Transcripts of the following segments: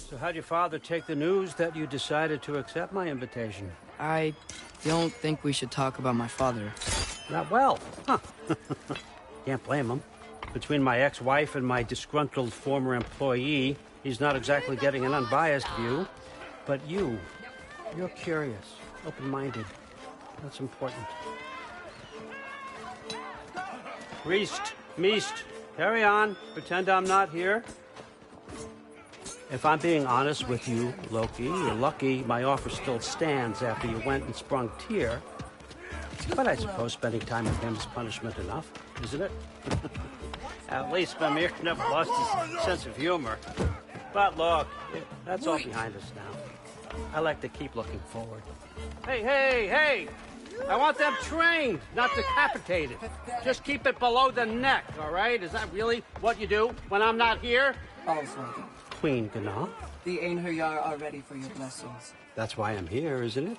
So how'd your father take the news that you decided to accept my invitation? I don't think we should talk about my father. Not well. Huh. Can't blame him. Between my ex-wife and my disgruntled former employee, he's not exactly getting an unbiased view. But you're curious, open-minded. That's important. Priest, Meest, carry on. Pretend I'm not here. If I'm being honest with you, Loki, you're lucky my offer still stands after you went and sprung Tyr. But I suppose spending time with him is punishment enough, isn't it? At least Mimir never lost his sense of humor. But look, that's all behind us now. I like to keep looking forward. Hey! I want them trained, not decapitated. Just keep it below the neck, all right? Is that really what you do when I'm not here? Also, Queen Gná. the Einherjar are ready for your blessings. That's why I'm here, isn't it?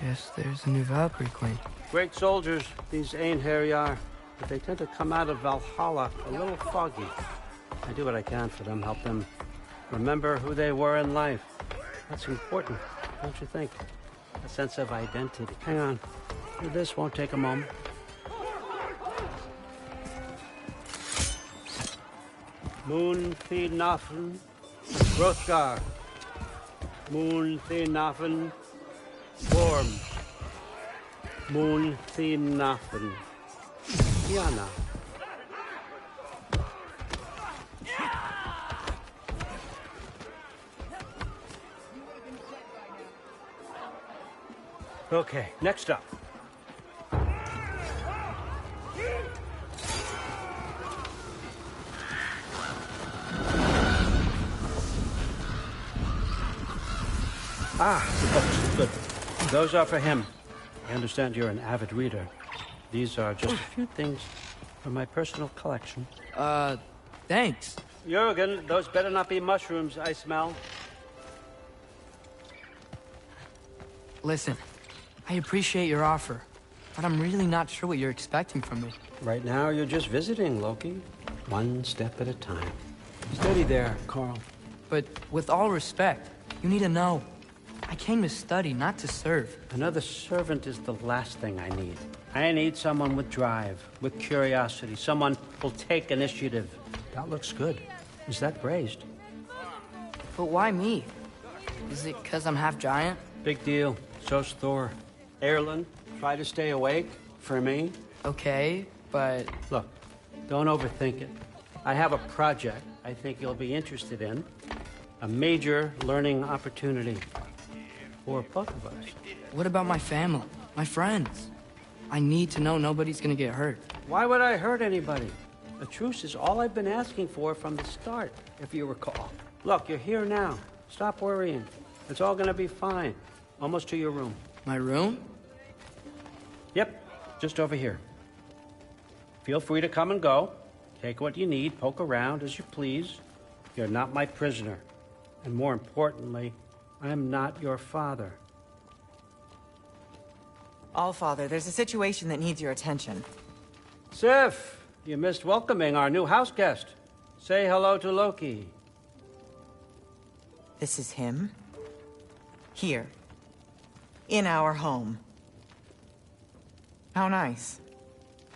Guess there's a new Valkyrie Queen. Great soldiers, these Einherjar, but they tend to come out of Valhalla a little foggy. I do what I can for them, help them remember who they were in life. That's important, don't you think? A sense of identity. Hang on. This won't take a moment. Moon Thinafen, Hrothgar. Moon Thinafen, Worm. Moon Thinafen, Kiana. Okay, next up. Books. Good. Those are for him. I understand you're an avid reader. These are just a few things from my personal collection. Thanks. Jurgen, those better not be mushrooms I smell. Listen, I appreciate your offer, but I'm really not sure what you're expecting from me. Right now, you're just visiting, Loki. One step at a time. Steady there, Carl. But with all respect, you need to know. I came to study, not to serve. Another servant is the last thing I need. I need someone with drive, with curiosity, someone who'll take initiative. That looks good. Is that praised? But why me? Is it because I'm half giant? Big deal. So's Thor. Erlen, try to stay awake for me. Okay, but... Look, don't overthink it. I have a project I think you'll be interested in. A major learning opportunity. For both of us. What about my family? My friends? I need to know nobody's gonna get hurt. Why would I hurt anybody? A truce is all I've been asking for from the start, if you recall. Look, you're here now. Stop worrying. It's all gonna be fine. Almost to your room. My room? Yep, just over here. Feel free to come and go. Take what you need, poke around as you please. You're not my prisoner. And more importantly, I'm not your father. Allfather, there's a situation that needs your attention. Sif, you missed welcoming our new house guest. Say hello to Loki. This is him? Here. In our home. How nice.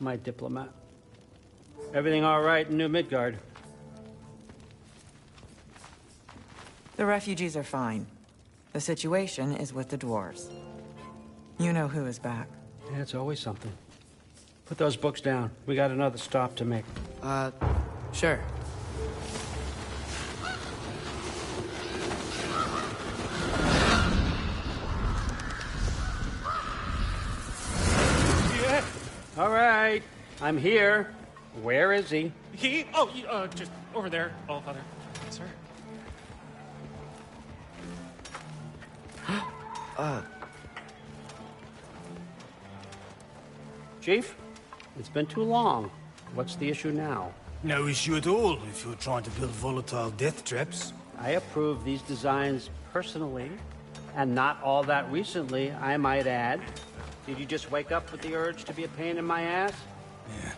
My diplomat. Everything all right in New Midgard? The refugees are fine. The situation is with the dwarves. You know who is back. Yeah, it's always something. Put those books down. We got another stop to make. Sure. Yeah. All right. I'm here. Where is he? He? Oh, just over there, Allfather. Sir. Chief, it's been too long. What's the issue now? No issue at all if you're trying to build volatile death traps. I approve these designs personally, and not all that recently, I might add. Did you just wake up with the urge to be a pain in my ass? Yeah.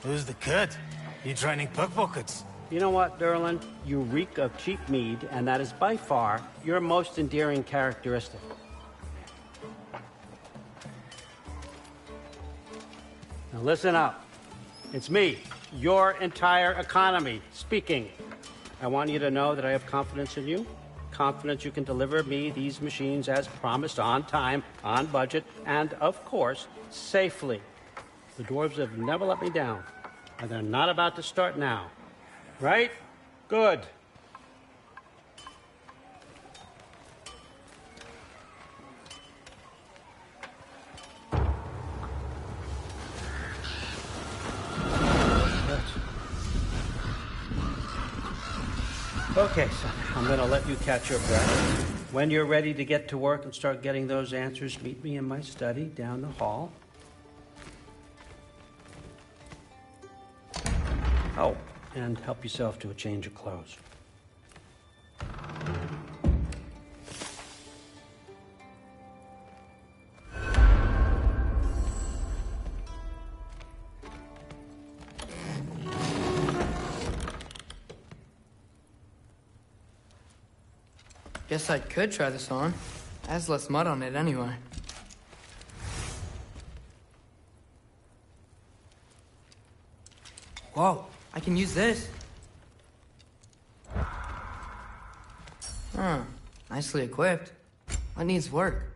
Who's the cut? You training pickpockets? You know what, Derlin? You reek of cheap mead, and that is by far your most endearing characteristic. Now listen up. It's me, your entire economy, speaking. I want you to know that I have confidence in you. Confidence you can deliver me these machines as promised, on time, on budget, and, of course, safely. The dwarves have never let me down, and they're not about to start now. Right? Good. Okay, son, I'm going to let you catch your breath. When you're ready to get to work and start getting those answers, meet me in my study down the hall. Oh, and help yourself to a change of clothes. Guess I could try this on. It has less mud on it anyway. Whoa, I can use this. Huh, nicely equipped. What needs work?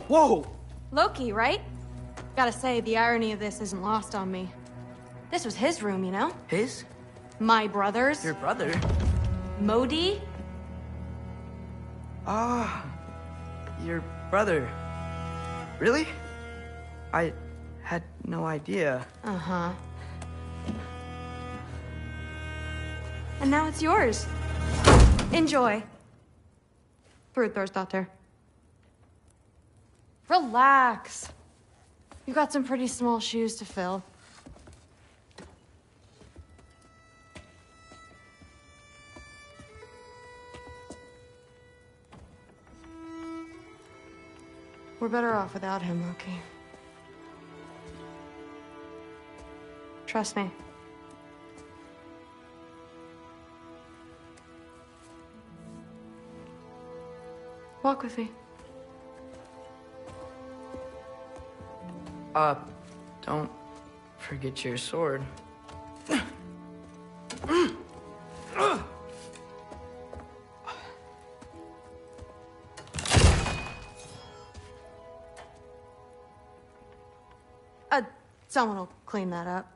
Whoa! Loki, right? Gotta say, the irony of this isn't lost on me. This was his room, you know? His? My brother's. Your brother? Modi? Ah, your brother. Really? I had no idea. Uh-huh. And now it's yours. Enjoy. Daughter. Relax. You've got some pretty small shoes to fill. We're better off without him, Loki. Trust me. Walk with me. Don't forget your sword. Someone will clean that up.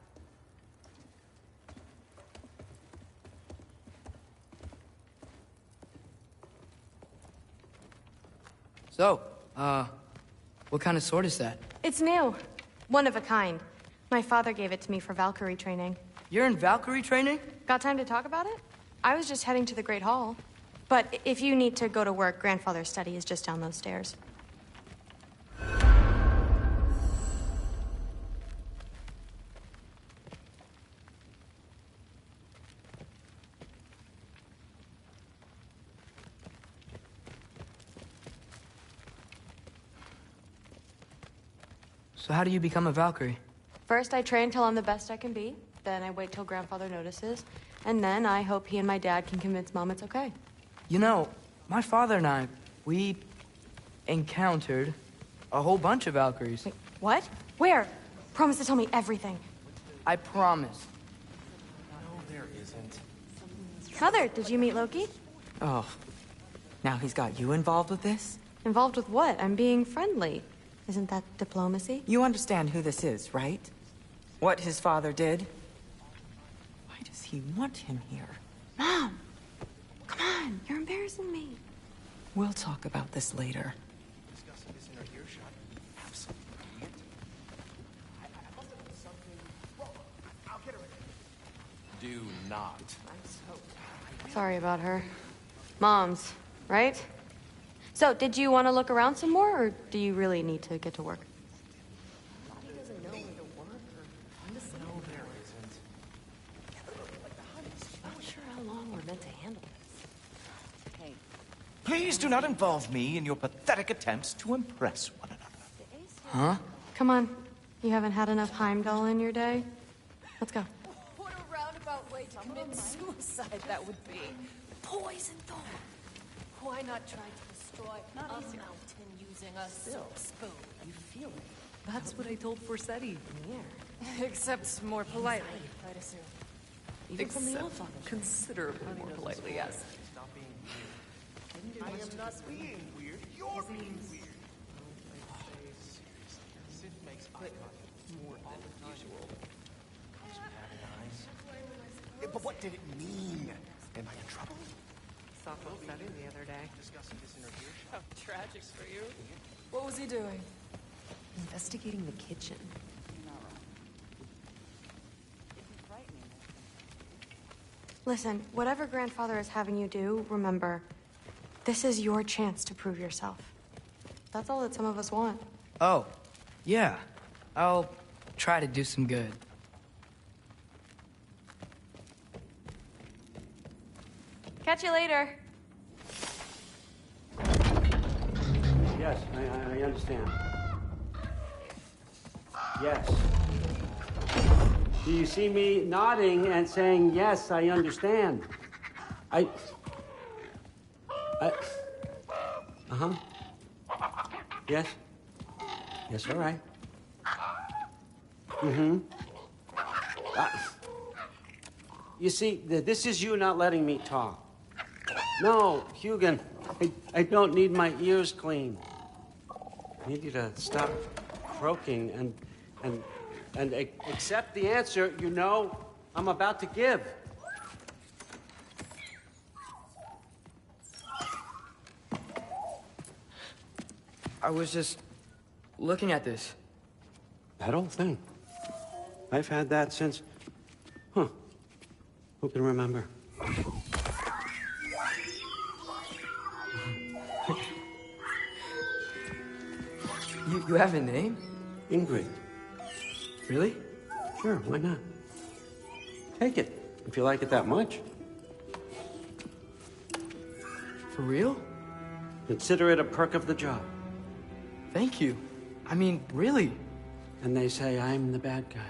So, what kind of sword is that? It's new. One of a kind. My father gave it to me for Valkyrie training. You're in Valkyrie training? Got time to talk about it? I was just heading to the Great Hall. But if you need to go to work, Grandfather's study is just down those stairs. So how do you become a Valkyrie? First, I train till I'm the best I can be. Then I wait till Grandfather notices. And then I hope he and my dad can convince Mom it's okay. You know, my father and I, we encountered a whole bunch of Valkyries. Wait, what? Where? Promise to tell me everything. I promise. No, there isn't. Mother, did you meet Loki? Oh, now he's got you involved with this? Involved with what? I'm being friendly. Isn't that diplomacy? You understand who this is, right? What his father did? Why does he want him here? Mom! Come on, you're embarrassing me. We'll talk about this later. Discussing this in our earshot. Have some idiot. I must have done something wrong. I'll get her. Do not. Sorry about her. Mom's, right? So, did you want to look around some more, or do you really need to get to work? Please do not involve me in your pathetic attempts to impress one another. Huh? Come on. You haven't had enough Heimdall in your day? Let's go. What a roundabout way to commit suicide that would be. Poison thorn. Why not try to destroy a mountain using a silk spoon? You feel it. That's what I told Forsetti. Except more politely, I'd assume. Even from the off considerably more politely, yes. I am not being weird. You're being weird. Sif makes eye contact more than usual. But what did it mean? Am I in trouble? Saw Forsetti the other day. Discussing this in her earshot. How tragic for you. What was he doing? Investigating the kitchen. Listen, whatever Grandfather is having you do, remember, this is your chance to prove yourself. That's all that some of us want. Oh, yeah. I'll try to do some good. Catch you later. Yes, I understand. Yes. Do you see me nodding and saying, yes, I understand? Uh-huh. Yes? Yes, all right. Mm-hmm. You see, this is you not letting me talk. No, Hugin, I don't need my ears cleaned. I need you to stop croaking and accept the answer you know I'm about to give. I was just looking at this. That old thing. I've had that since... Huh. Who can remember? You have a name? Ingrid. Really? Sure, why not? Take it, if you like it that much. For real? Consider it a perk of the job. Thank you. I mean, really. And they say I'm the bad guy.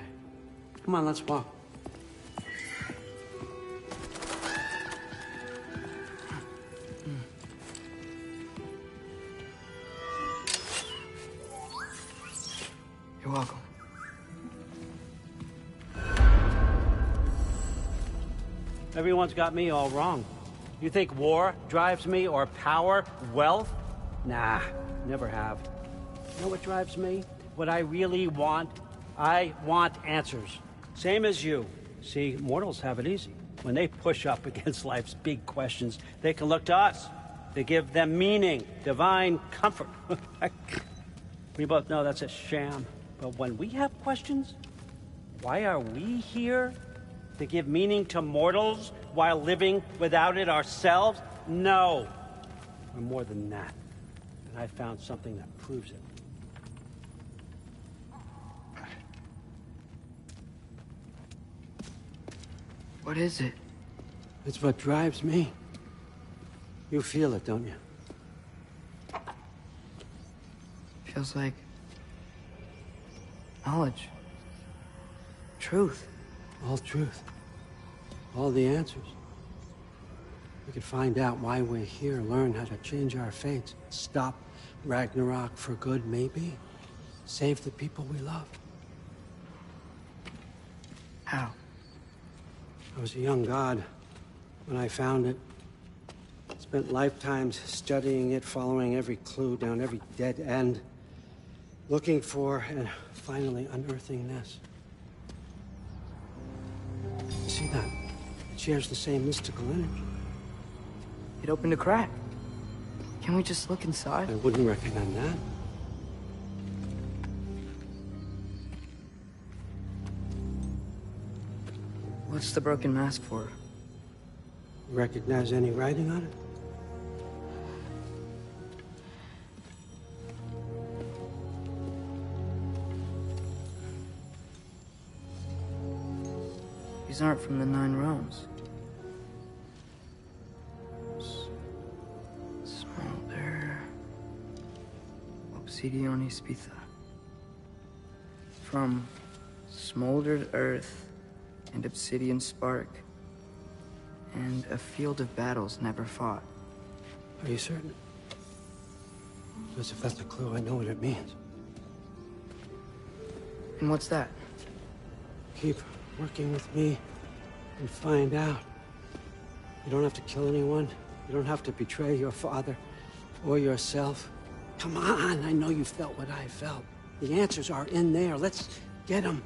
Come on, let's walk. You're welcome. Everyone's got me all wrong. You think war drives me, or power, wealth? Nah, never have. You know what drives me? What I really want? I want answers. Same as you. See, mortals have it easy. When they push up against life's big questions, they can look to us. They give them meaning, divine comfort. We both know that's a sham. But when we have questions, why are we here? To give meaning to mortals while living without it ourselves? No. We're more than that. And I found something that proves it. What is it? It's what drives me. You feel it, don't you? Feels like knowledge. Truth. All truth. All the answers. We could find out why we're here, learn how to change our fates, stop Ragnarok for good, maybe. Save the people we love. How? I was a young god when I found it. Spent lifetimes studying it, following every clue down every dead end, looking for and finally unearthing this. See that? It shares the same mystical energy. It opened a crack. Can we just look inside? I wouldn't recommend that. What's the broken mask for? Recognize any writing on it? These aren't from the 9 realms. Smolder. Obsidione Spitha. From smoldered earth and obsidian spark, and a field of battles never fought. Are you certain? Because if that's a clue, I know what it means. And what's that? Keep working with me and find out. You don't have to kill anyone. You don't have to betray your father or yourself. Come on, I know you felt what I felt. The answers are in there. Let's get them.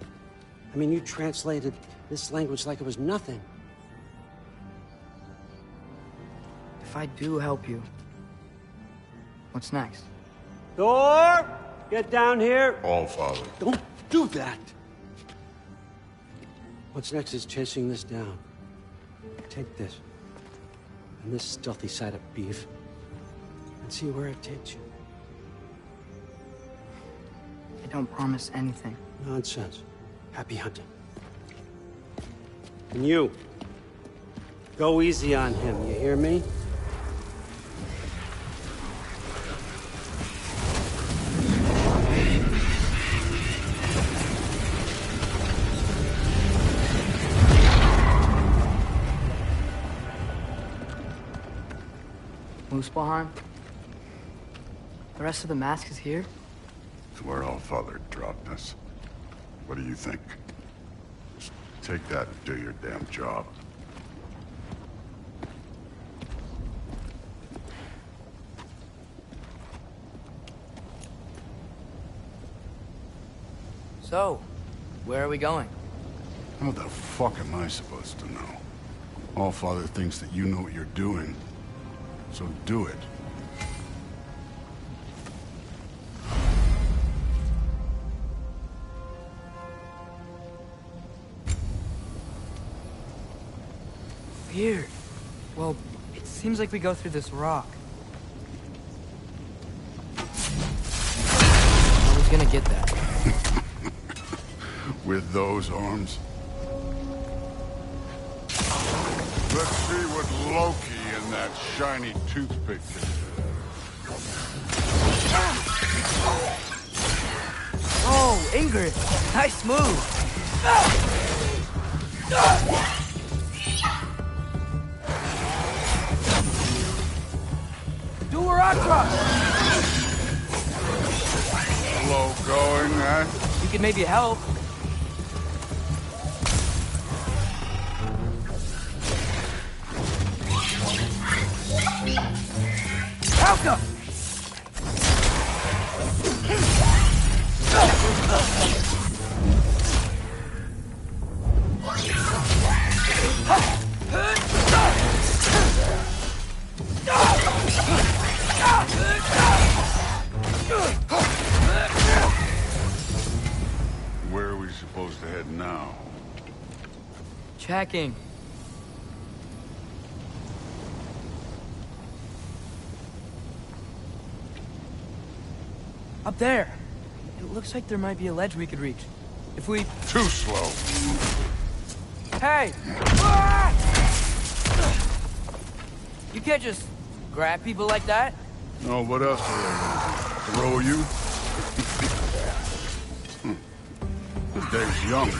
I mean, you translated this language like it was nothing. If I do help you, what's next? Thor! Get down here! All father. Don't do that! What's next is chasing this down. Take this, and this stealthy side of beef, and see where it takes you. I don't promise anything. Nonsense. Happy hunting. And you, go easy on him, you hear me? Muspelheim? The rest of the mask is here? It's where All Father dropped us. What do you think? Just take that and do your damn job. So, where are we going? How the fuck am I supposed to know? All Father thinks that you know what you're doing, so do it. Weird. Well, it seems like we go through this rock. I was gonna get that. With those arms? Let's see what Loki and that shiny toothpick can do. Ingrid! Nice move! Do a rock drop! Slow going, eh? You can maybe help. Alka! Where are we supposed to head now? Checking. Up there. It looks like there might be a ledge we could reach. If we... Too slow. Hey! You can't just grab people like that. No, what else are they gonna do? Throw you? This day's young.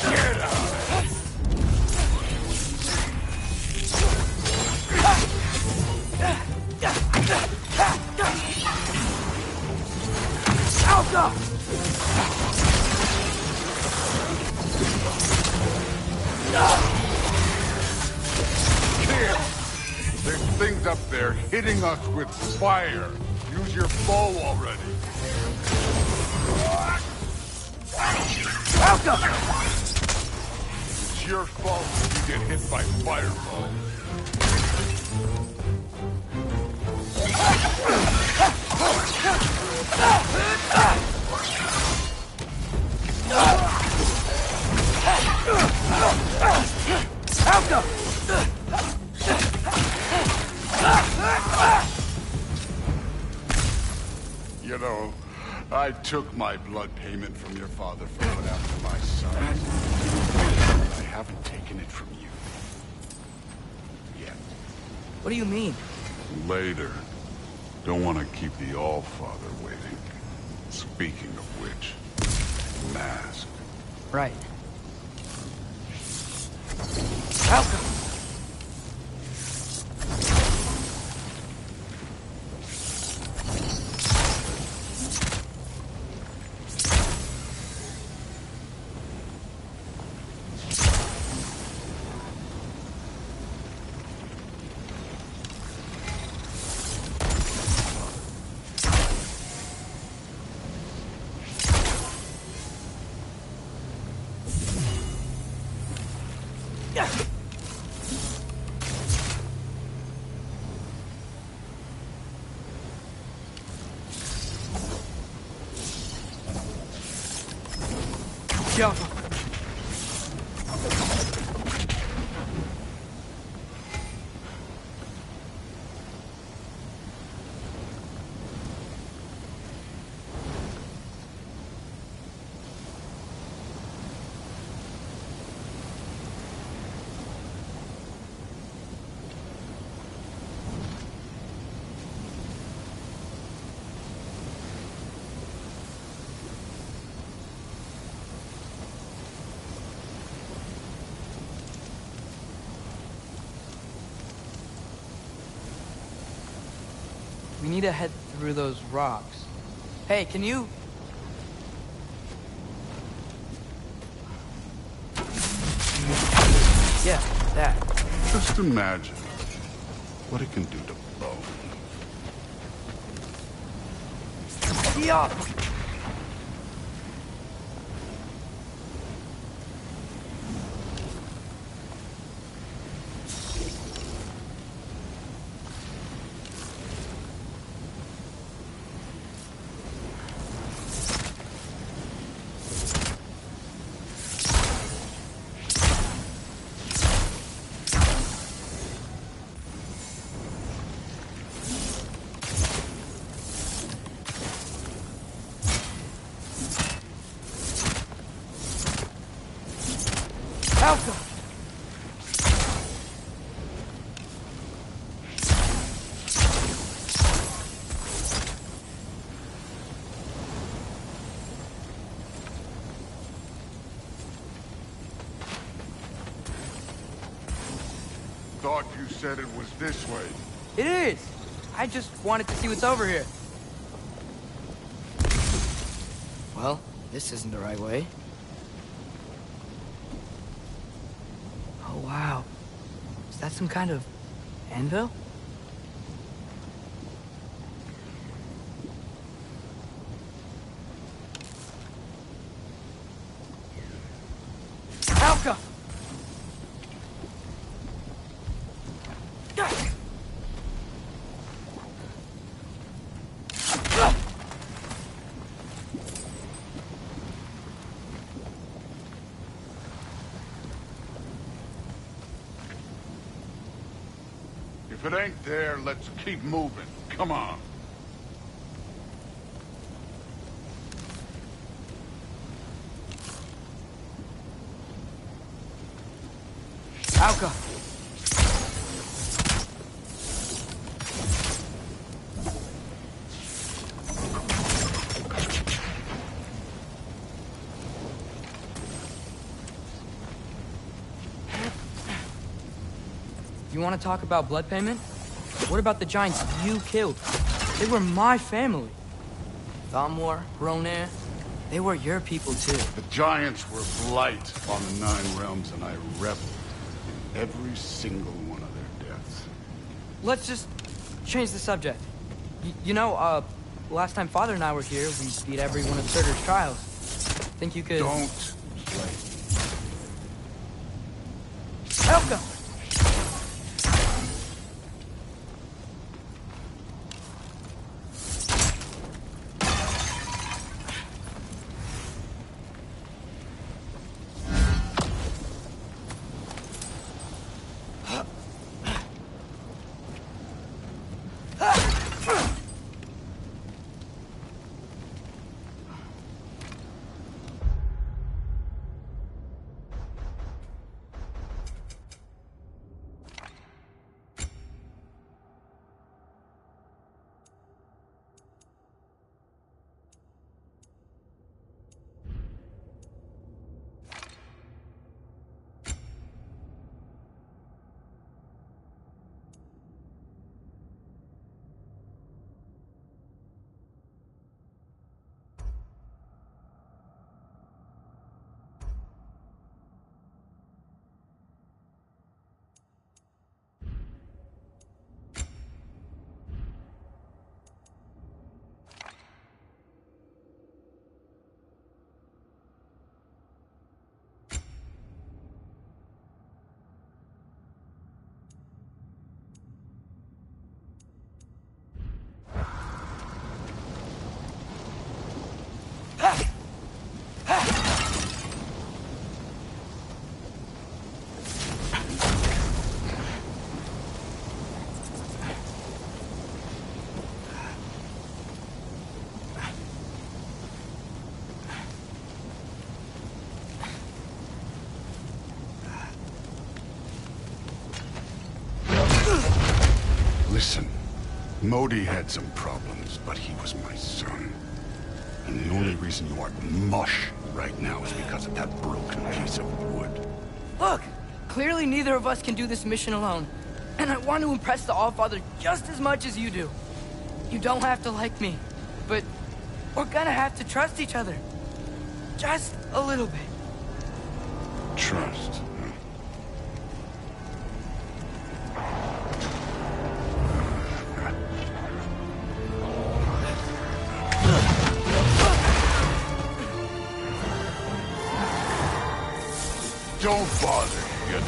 Get out! Alka! Kid! There's things up there hitting us with fire. Use your bow already. Alka! It's your fault if you get hit by fireball. Alka! You know, I took my blood payment from your father for what happened to my son. I haven't taken it from you. Yet. What do you mean? Later. Don't want to keep the All-Father waiting. Speaking of which, mask. Right. Alka! Jump. We need to head through those rocks. Hey, can you... Yeah, that. Just imagine what it can do to bone. Yeah. Alka! thought you said it was this way. It is! I just wanted to see what's over here. Well, this isn't the right way. Oh, wow. Is that some kind of anvil? Alka! If it ain't there, let's keep moving. Come on. Alka! You want to talk about blood payment? What about the giants you killed? They were my family. Thamor, Ronair, they were your people too. The giants were blight on the 9 realms, and I reveled in every single one of their deaths. Let's just change the subject. You know, last time Father and I were here, we beat every one of Surtur's trials. Think you could... Don't play. Helga! Listen, Modi had some problems, but he was my son. And the only reason you aren't mush right now is because of that broken piece of wood. Look! Clearly neither of us can do this mission alone. And I want to impress the Allfather just as much as you do. You don't have to like me, but we're gonna have to trust each other. Just a little bit. Trust. Huh? Don't bother. You're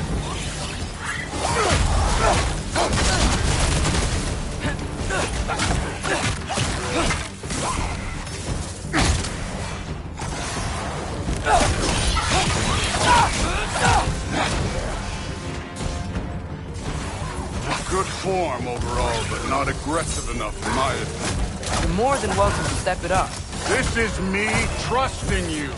good form overall, but not aggressive enough in my opinion. You're more than welcome to step it up. This is me trusting you.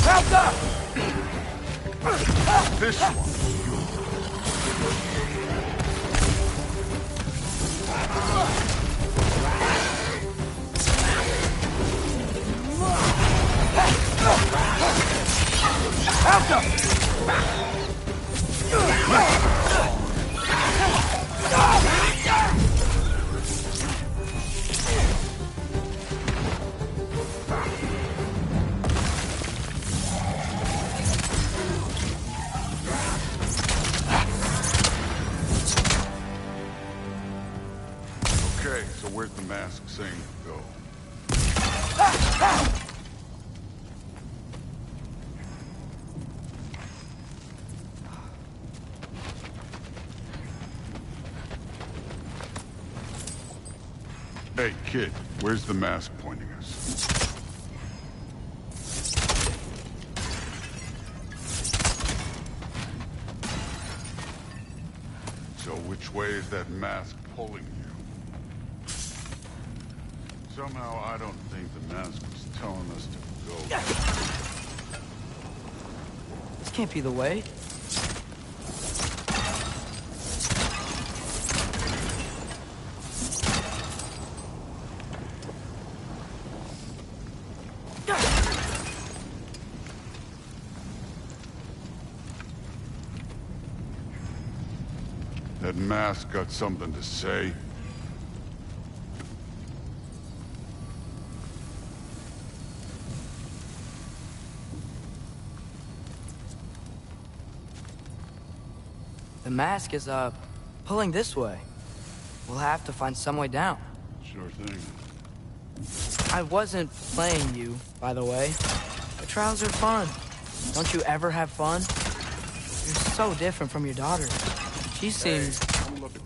Helga! This one. Hey, kid, where's the mask pointing us? So which way is that mask pulling you? Somehow I don't think the mask was telling us to go. This can't be the way. That mask got something to say. The mask is, pulling this way. We'll have to find some way down. Sure thing. I wasn't playing you, by the way. The trials are fun. Don't you ever have fun? You're so different from your daughter. She seems... Hey, look at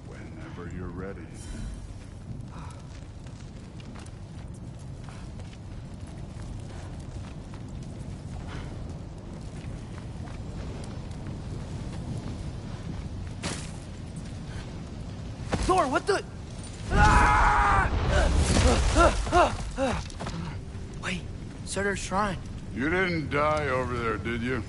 whenever you're ready. Thor, what the... Wait, Surtur's shrine. You didn't die over there, did you?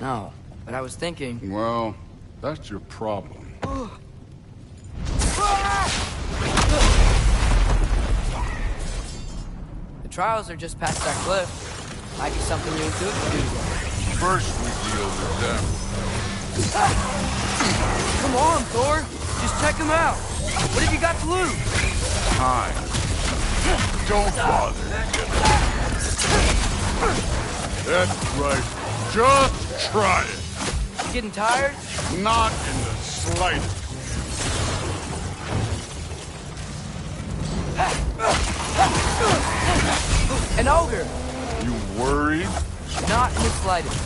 No, but I was thinking... Well, that's your problem. The trials are just past that cliff. Might be something new to do. First we deal with them. Come on, Thor. Just check them out. What have you got to lose? Time. Don't bother. That's right. Just try it. You getting tired? Not in the slightest. An ogre. You worried? Not in the slightest.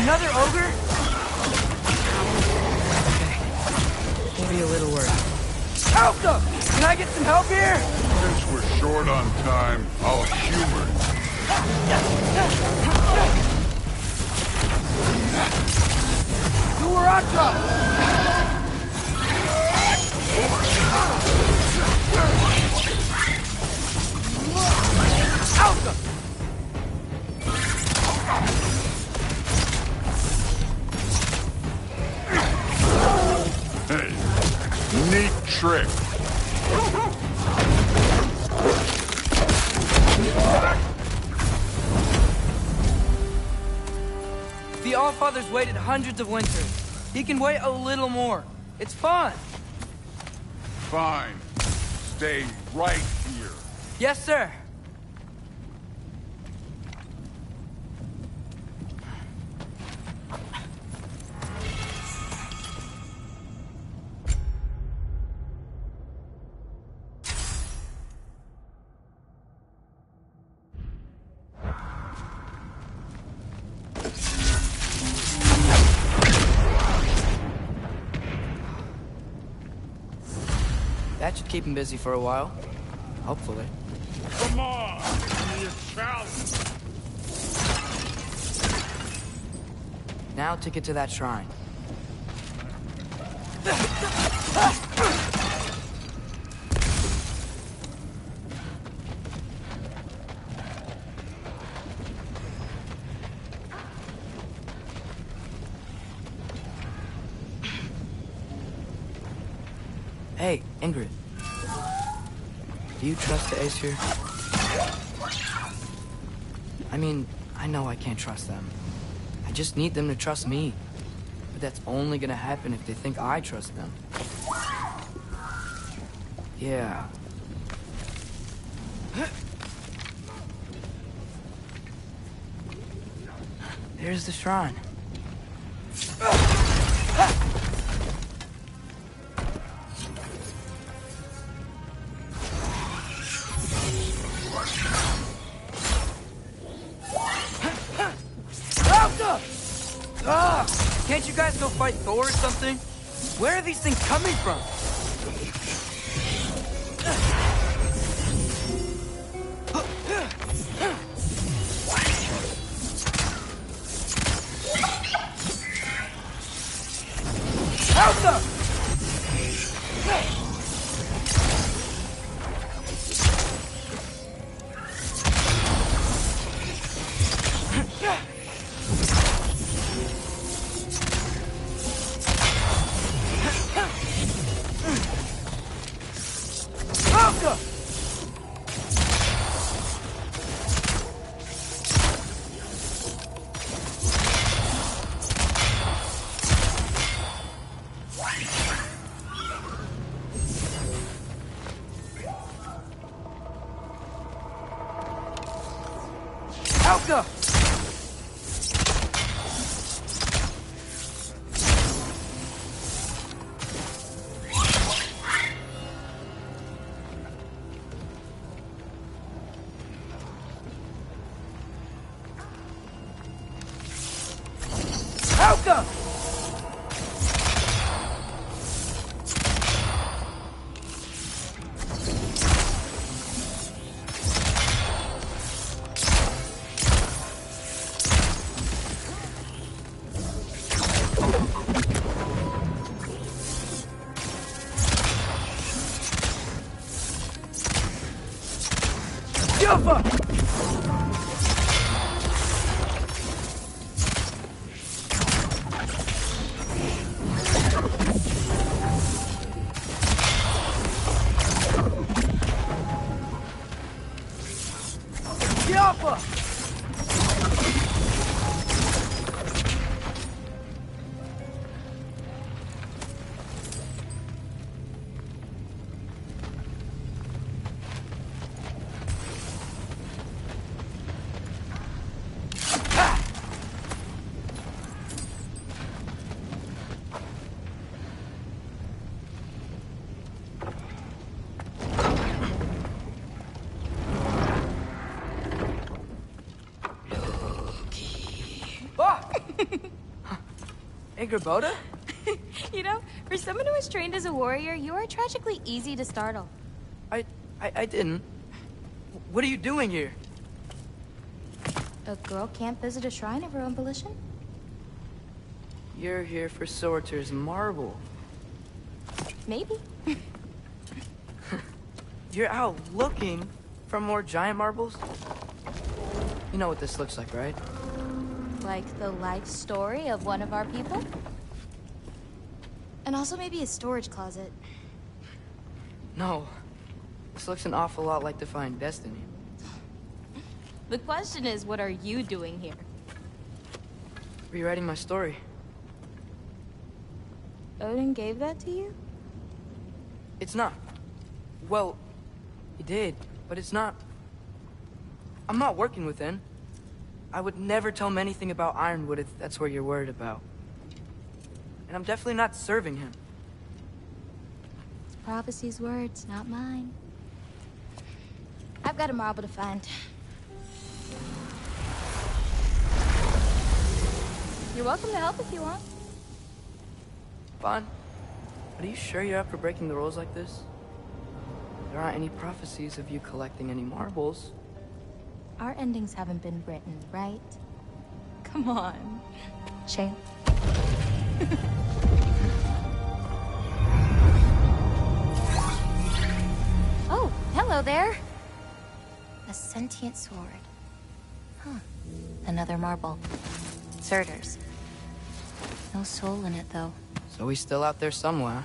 Another ogre? Okay. Maybe a little worried. Help them! Can I get some help here? Since we're short on time, I'll humor you. Ragnorok! Alpha! Hey, neat trick. The Allfather's waited hundreds of winters. He can wait a little more. It's fun. Fine. Stay right here. Yes, sir. That should keep him busy for a while. Hopefully. Come on! Give me a challenge! Now to get to that shrine. Hey, Ingrid. Do you trust the Aesir? I mean, I know I can't trust them. I just need them to trust me. But that's only gonna happen if they think I trust them. Yeah. There's the shrine. Can't you guys go fight Thor or something? Where are these things coming from? Hey, Grabota? You know, for someone who was trained as a warrior, you are tragically easy to startle. I didn't. What are you doing here? A girl can't visit a shrine of her own volition? You're here for Sorter's marble. Maybe. You're out looking for more giant marbles? You know what this looks like, right? Like the life story of one of our people? And also maybe a storage closet. No. This looks an awful lot like Defying Destiny. The question is, what are you doing here? Rewriting my story. Odin gave that to you? It's not. Well, he did, but it's not. I'm not working with him. I would never tell him anything about Ironwood if that's what you're worried about. And I'm definitely not serving him. It's prophecy's words, not mine. I've got a marble to find. You're welcome to help if you want. Fine. But are you sure you're up for breaking the rules like this? There aren't any prophecies of you collecting any marbles. Our endings haven't been written, right? Come on. Shane. Oh, hello there. A sentient sword. Huh. Another marble. Surtur's. No soul in it, though. So he's still out there somewhere.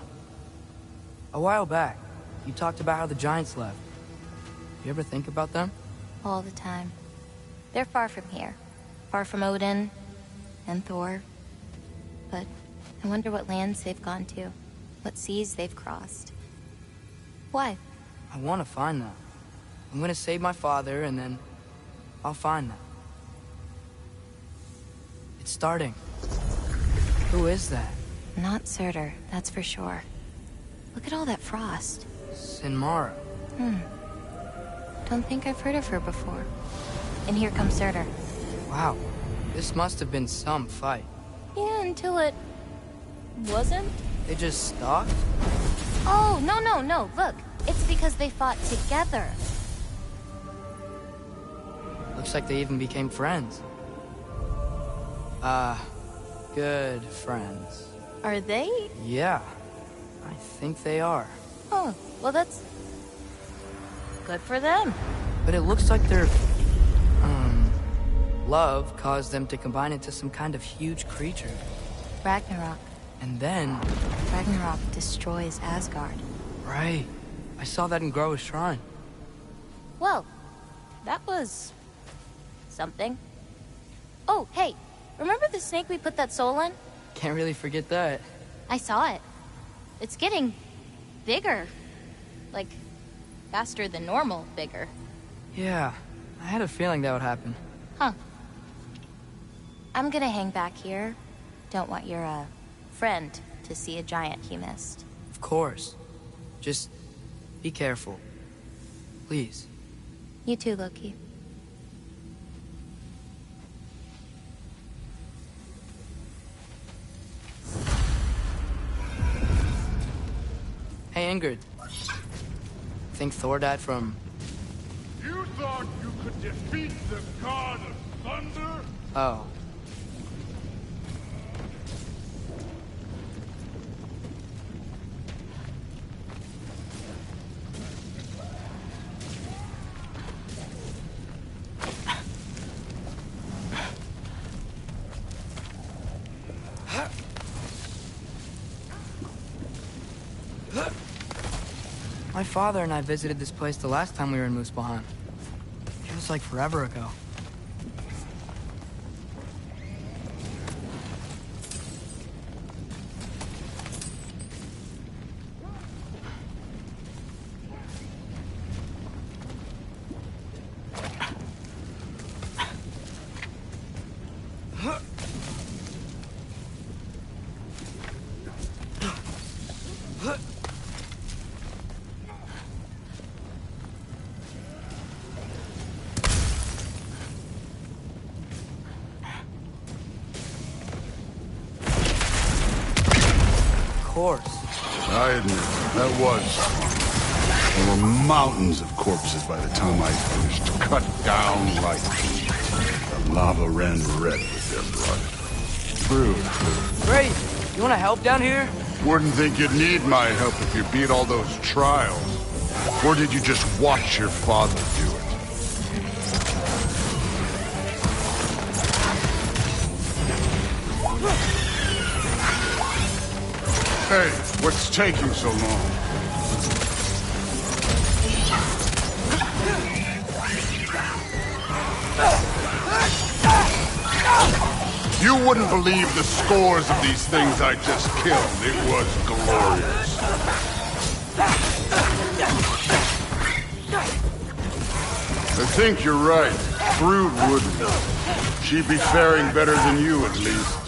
A while back, you talked about how the Giants left. You ever think about them? All the time. They're far from here. Far from Odin and Thor. But I wonder what lands they've gone to. What seas they've crossed. Why? I want to find them. I'm gonna save my father, and then I'll find them. It's starting. Who is that? Not Surtur, that's for sure. Look at all that frost. Sinmara. Don't think I've heard of her before. And here comes Surtur. Wow. This must have been some fight. Yeah, until it... wasn't? They just stopped? Oh, no. Look, it's because they fought together. Looks like they even became friends. Good friends. Are they? Yeah, I think they are. Oh, well that's... good for them. But it looks like their... love caused them to combine into some kind of huge creature. Ragnarok. And then... Ragnarok destroys Asgard. Right. I saw that in Groa's shrine. Well, that was... something. Oh, hey, remember the snake we put that soul in? Can't really forget that. I saw it. It's getting... bigger. Like, faster than normal bigger. Yeah, I had a feeling that would happen. Huh. I'm gonna hang back here. Don't want your, friend to see a giant he missed. Of course. Just be careful. Please. You too, Loki. Hey, Ingrid. Think Thor died from... You thought you could defeat the god of thunder? Oh. My father and I visited this place the last time we were in Muspelheim. Feels like forever ago. I admit, that was. There were mountains of corpses by the time I finished, cut down like the lava ran red with their blood. True. Great! You wanna help down here? Wouldn't think you'd need my help if you beat all those trials. Or did you just watch your father do it? Hey, what's taking so long? You wouldn't believe the scores of these things I just killed. It was glorious. I think you're right. Thrud wouldn't. She'd be faring better than you, at least.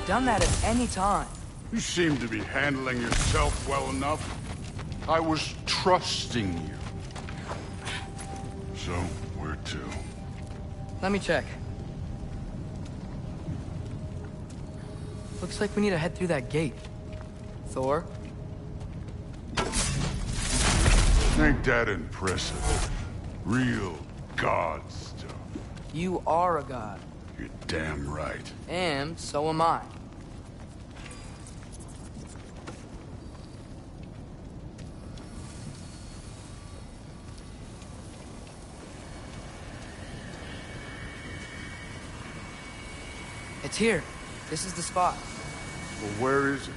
Done that at any time. You seem to be handling yourself well enough. I was trusting you. So, where to? Let me check. Looks like we need to head through that gate. Thor? Ain't that impressive? Real god stuff. You are a god. You're damn right. And so am I. It's here. This is the spot. Well, where is it?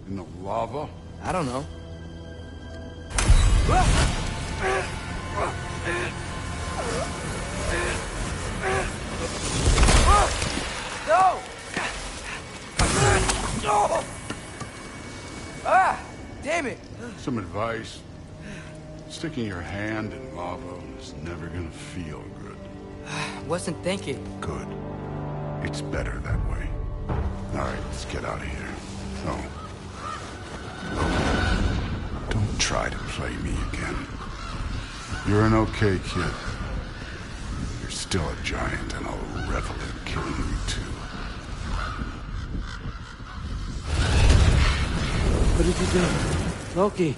In the lava? I don't know. No! No! Ah! Damn it! Some advice. Sticking your hand in lava is never gonna feel good. Wasn't thinking. Good. It's better that way. All right, let's get out of here. No. Don't try to play me again. You're an okay kid. You're still a giant, and I'll revel in killing you too. What did you do? Loki.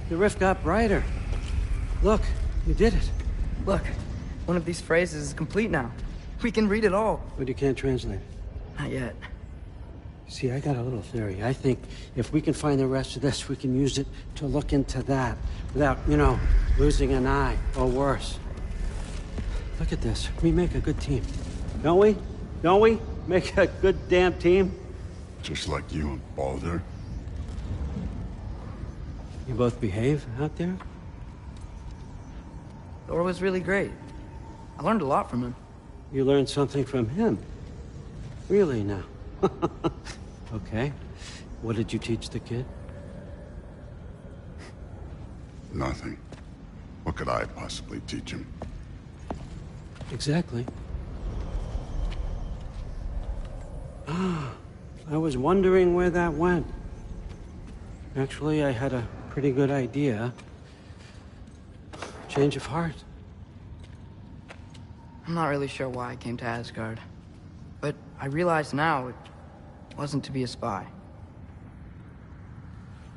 The rift got brighter. Look, you did it. Look, one of these phrases is complete now. We can read it all. But you can't translate it. Not yet. See, I got a little theory. I think if we can find the rest of this, we can use it to look into that without, you know, losing an eye or worse. Look at this. We make a good team. Don't we? Don't we? Make a good damn team? Just like you and Baldur. You both behave out there? Thor was really great. I learned a lot from him. You learned something from him? Really now? Okay. What did you teach the kid? Nothing. What could I possibly teach him? Exactly. Ah, I was wondering where that went. Actually, I had a pretty good idea. Change of heart. I'm not really sure why I came to Asgard. But I realize now it wasn't to be a spy.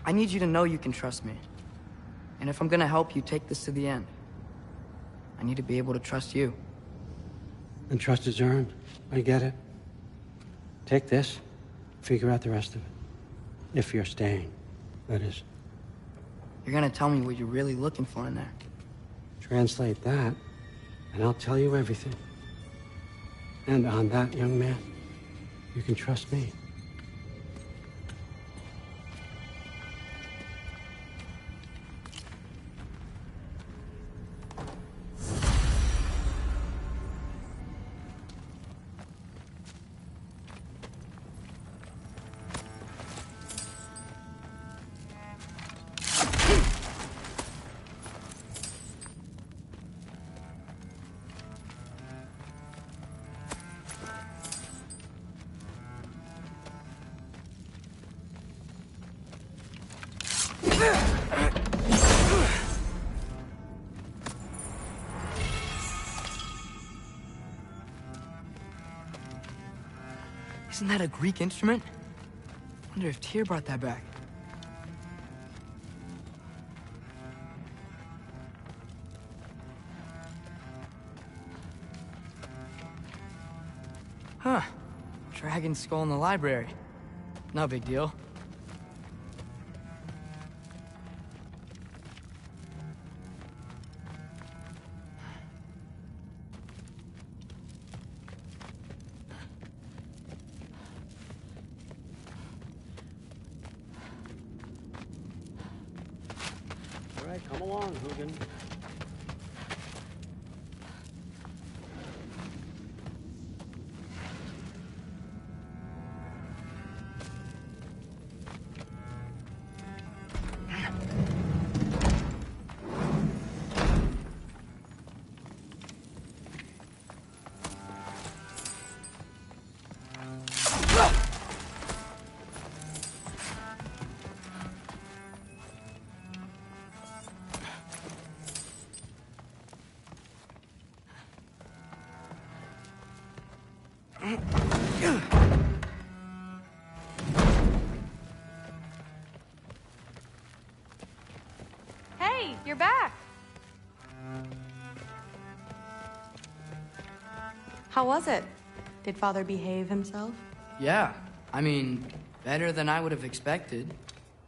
I need you to know you can trust me. And if I'm gonna help you take this to the end, I need to be able to trust you. And trust is earned. I get it. Take this, figure out the rest of it. If you're staying, that is. You're gonna tell me what you're really looking for in there. Translate that, and I'll tell you everything. And on that, young man, you can trust me. Isn't that a Greek instrument? Wonder if Tyr brought that back. Huh. Dragon skull in the library. No big deal. All right, come along, Hugin. Hey, you're back. How was it? Did Father behave himself? Yeah, I mean, better than I would have expected,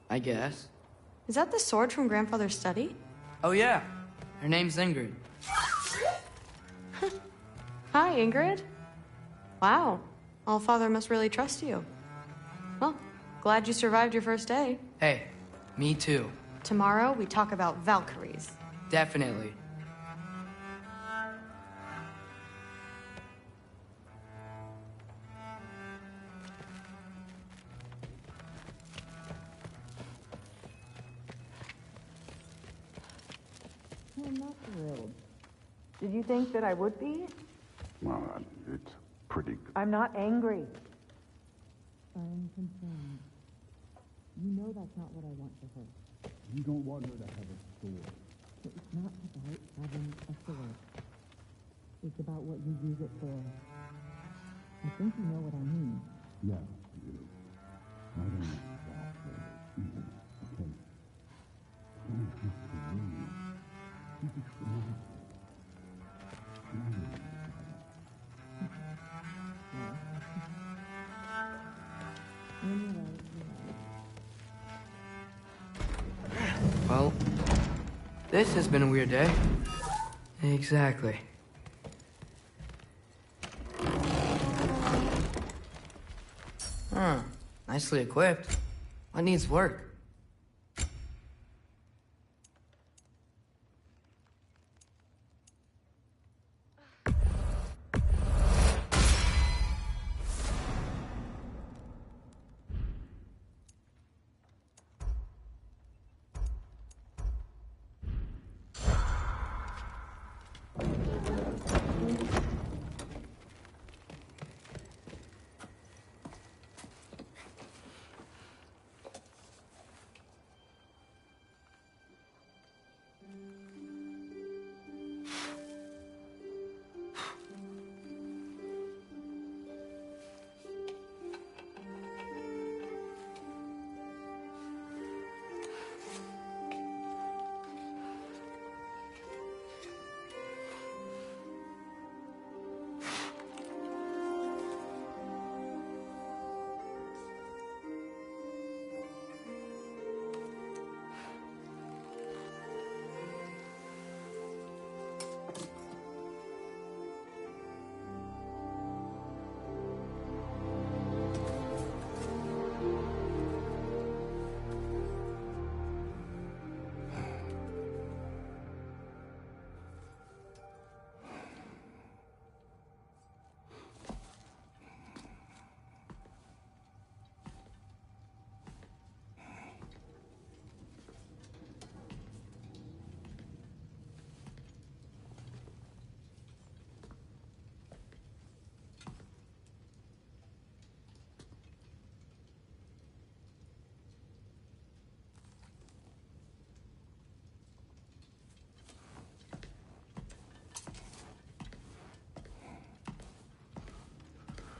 I guess. Is that the sword from Grandfather's study? Oh yeah, her name's Ingrid. Hi, Ingrid. Wow, All-Father must really trust you. Well, glad you survived your first day. Hey, me too. Tomorrow, we talk about Valkyries. Definitely. I'm not thrilled. Did you think that I would be? Well, it's pretty good. I'm not angry. I'm concerned. You know that's not what I want for her. You don't want her to have a sword. It's not about having a sword. It's about what you use it for. I think you know what I mean. Yeah, you do. I don't know that, okay. When it comes to me, you just remember. Well, this has been a weird day. Exactly. Huh. Nicely equipped. What needs work?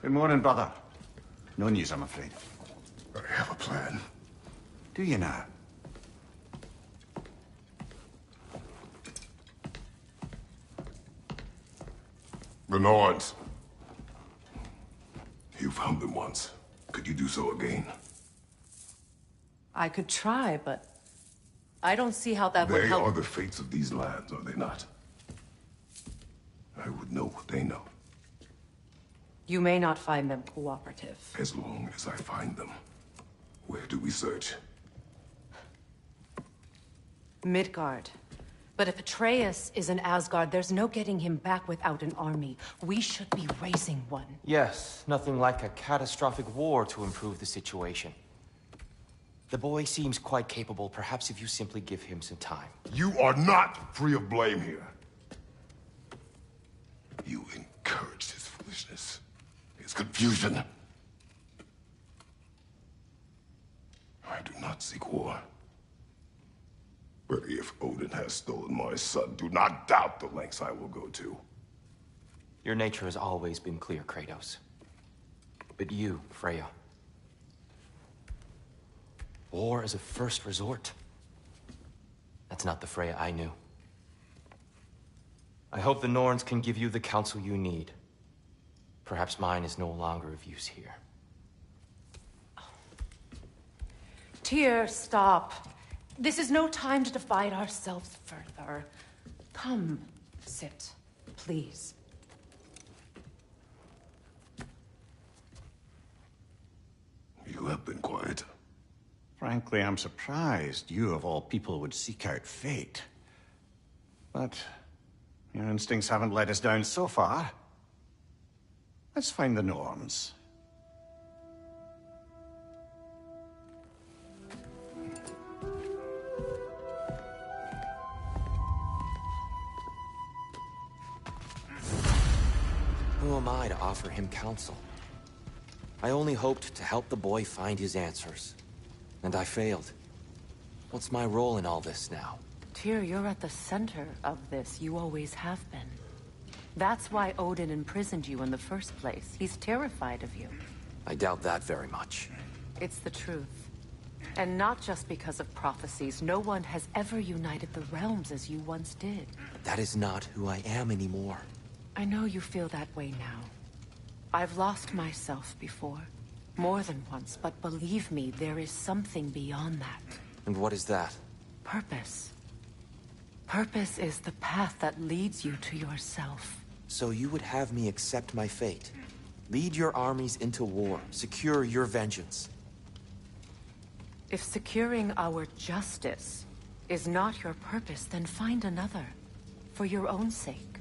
Good morning, brother. No news, I'm afraid. I have a plan. Do you now? The Norns. You found them once. Could you do so again? I could try, but I don't see how that would They help. are the fates of these lands, are they not? I would know what they know. You may not find them cooperative. As long as I find them. Where do we search? Midgard. But if Atreus is in Asgard, there's no getting him back without an army. We should be raising one. Yes, nothing like a catastrophic war to improve the situation. The boy seems quite capable. Perhaps if you simply give him some time. You are not free of blame here. You encouraged his foolishness. His confusion. I do not seek war. But if Odin has stolen my son, do not doubt the lengths I will go to. Your nature has always been clear, Kratos. But you, Freya. War as a first resort. That's not the Freya I knew. I hope the Norns can give you the counsel you need. Perhaps mine is no longer of use here. Tyr, stop. This is no time to divide ourselves further. Come, sit, please. You have been quiet. Frankly, I'm surprised you, of all people, would seek out fate. But your instincts haven't let us down so far. Let's find the Norns. Who am I to offer him counsel? I only hoped to help the boy find his answers. And I failed. What's my role in all this now? Tyr, you're at the center of this. You always have been. That's why Odin imprisoned you in the first place. He's terrified of you. I doubt that very much. It's the truth. And not just because of prophecies. No one has ever united the realms as you once did. But that is not who I am anymore. I know you feel that way now. I've lost myself before. More than once, but believe me, there is something beyond that. And what is that? Purpose. Purpose is the path that leads you to yourself. So you would have me accept my fate? Lead your armies into war, secure your vengeance. If securing our justice is not your purpose, then find another. For your own sake.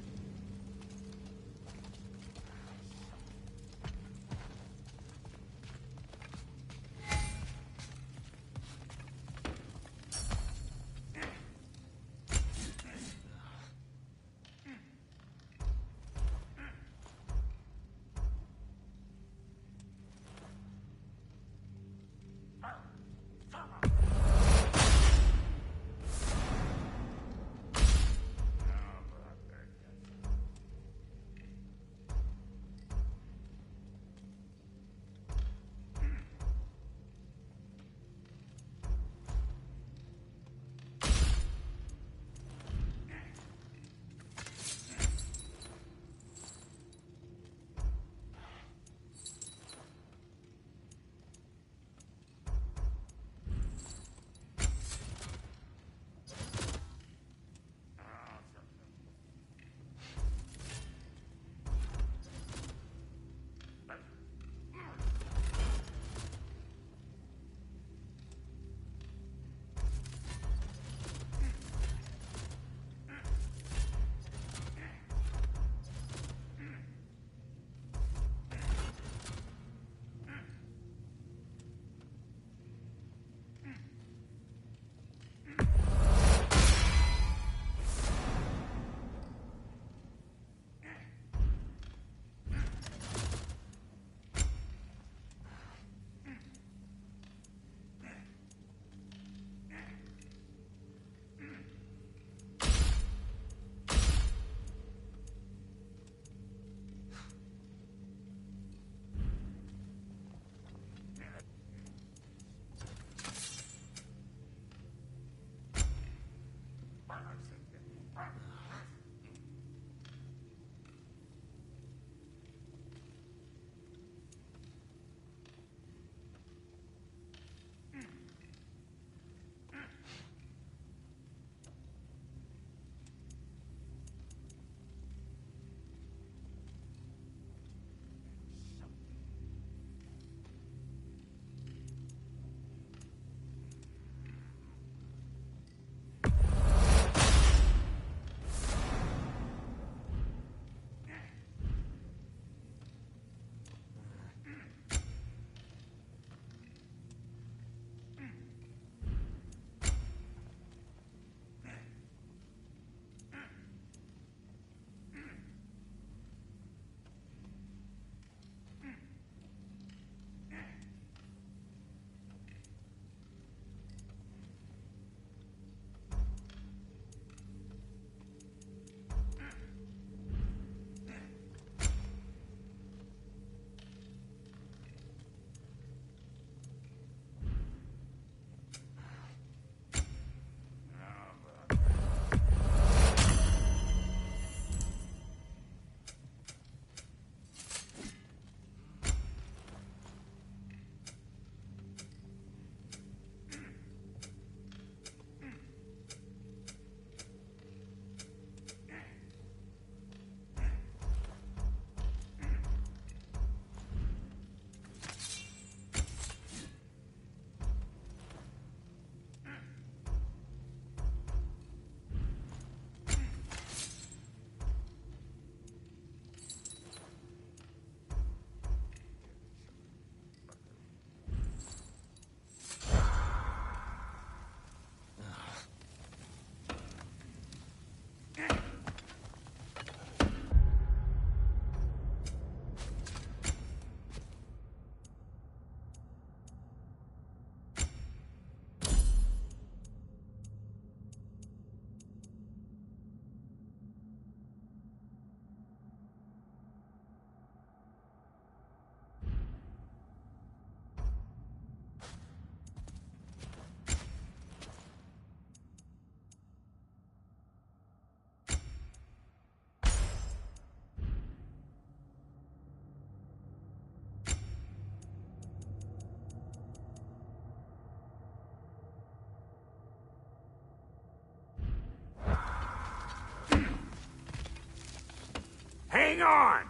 Hang on!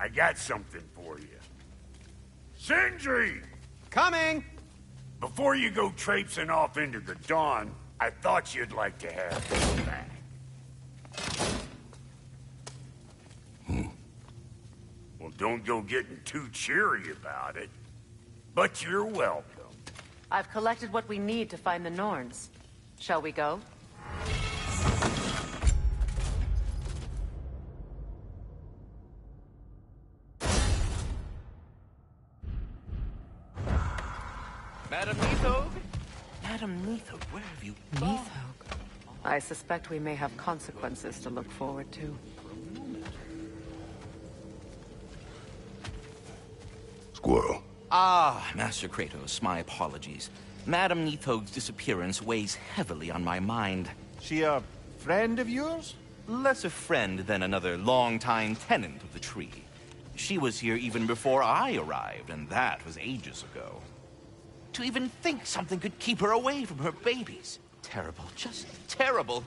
I got something for you. Sindri! Coming! Before you go traipsing off into the dawn, I thought you'd like to have this back. Well, don't go getting too cheery about it. But you're welcome. I've collected what we need to find the Norns. Shall we go? Madam Neathog? Madam Neathog, where have you gone? Neathog? I suspect we may have consequences to look forward to. Squirrel. Ah, Master Kratos, my apologies. Madam Neathog's disappearance weighs heavily on my mind. She a friend of yours? Less a friend than another long-time tenant of the tree. She was here even before I arrived, and that was ages ago. To even think something could keep her away from her babies. Terrible, just terrible.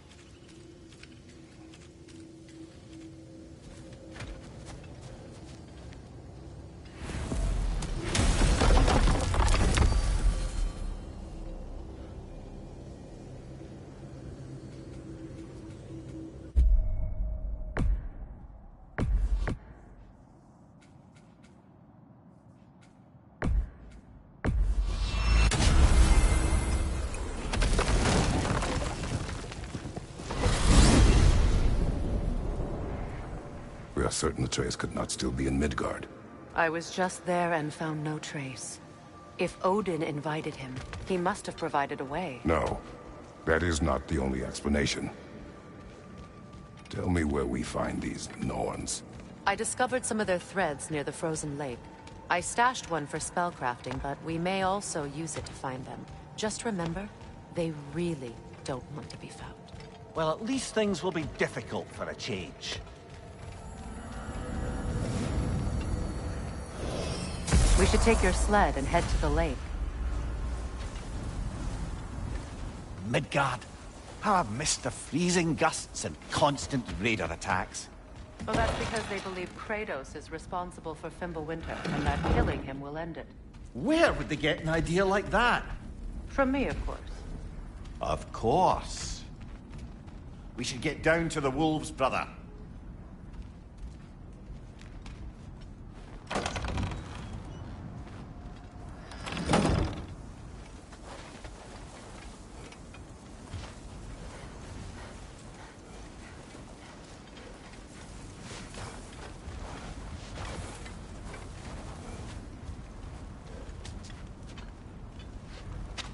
We are certain Atreus could not still be in Midgard. I was just there and found no trace. If Odin invited him, he must have provided a way. No, that is not the only explanation. Tell me where we find these Norns. I discovered some of their threads near the frozen lake. I stashed one for spellcrafting, but we may also use it to find them. Just remember, they really don't want to be found. Well, at least things will be difficult for a change. We should take your sled and head to the lake. Midgard. How I've missed the freezing gusts and constant raider attacks. Well, that's because they believe Kratos is responsible for Fimbulwinter, and that killing him will end it. Where would they get an idea like that? From me, of course. Of course. We should get down to the wolves, brother.